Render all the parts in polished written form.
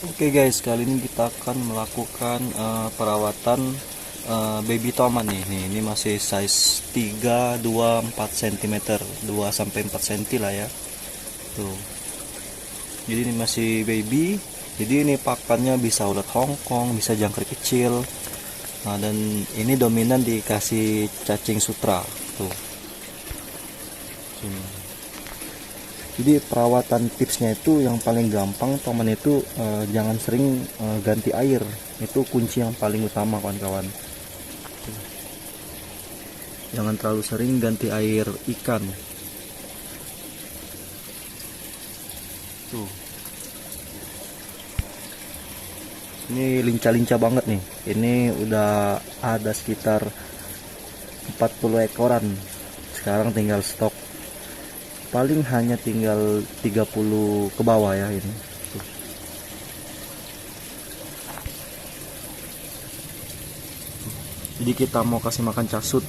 Oke guys, kali ini kita akan melakukan perawatan baby toman nih. Ini masih size 3, 2, 4 cm, 2 sampai 4 cm lah ya. Tuh. Jadi ini masih baby. Jadi ini pakannya bisa ulat Hongkong, bisa jangkrik kecil. Nah, dan ini dominan dikasih cacing sutra. Tuh. Sini. Jadi perawatan tipsnya itu yang paling gampang teman itu jangan sering ganti air, itu kunci yang paling utama kawan-kawan. Jangan terlalu sering ganti air ikan. Tuh. Ini lincah-lincah banget nih. Ini udah ada sekitar 40 ekoran. Sekarang tinggal stok. Paling hanya tinggal 30 ke bawah ya ini. Jadi kita mau kasih makan casut.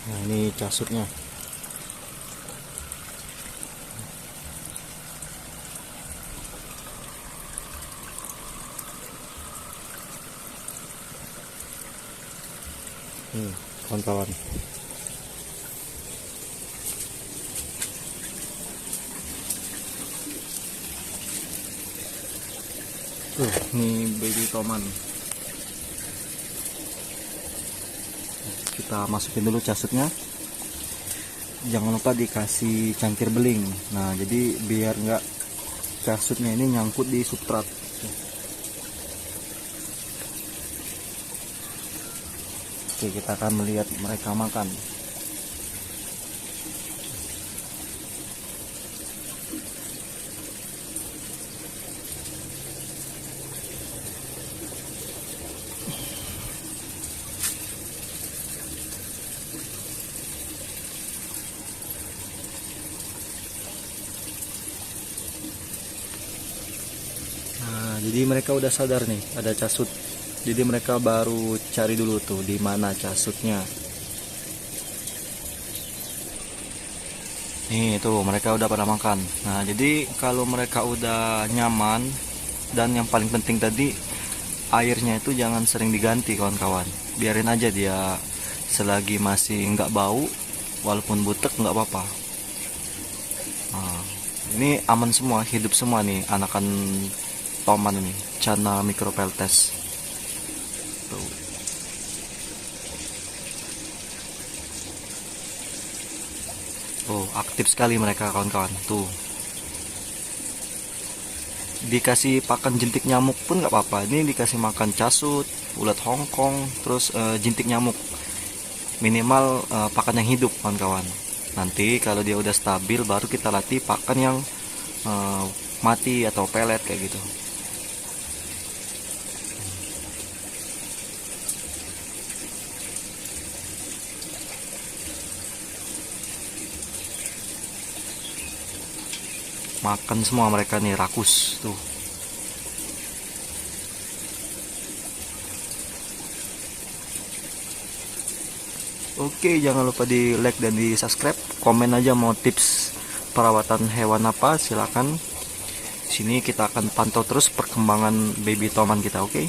Nah, ini casutnya. Kawan-kawan. Ini baby toman. Kita masukin dulu casutnya. Jangan lupa dikasih cangkir beling. Nah, jadi biar nggak casutnya ini nyangkut di substrat. Oke, kita akan melihat mereka makan. Nah, jadi mereka udah sadar nih ada casut. Jadi mereka baru cari dulu tuh di mana casutnya. Nih tuh mereka udah pada makan. Nah, jadi kalau mereka udah nyaman dan yang paling penting tadi airnya itu jangan sering diganti kawan-kawan. Biarin aja dia selagi masih nggak bau, walaupun butek nggak apa-apa. Nah, ini aman semua, hidup semua nih anakan toman ini, Channa micropeltes. Tuh. Oh, aktif sekali mereka kawan-kawan. Tuh. Dikasih pakan jentik nyamuk pun nggak apa-apa. Ini dikasih makan casut, ulat Hongkong, terus jentik nyamuk. Minimal pakan yang hidup kawan-kawan. Nanti kalau dia udah stabil baru kita latih pakan yang mati atau pelet kayak gitu. Makan semua mereka nih, rakus tuh. Oke, jangan lupa di like dan di subscribe. Komen aja mau tips perawatan hewan apa, silakan. Sini kita akan pantau terus perkembangan baby toman kita, oke?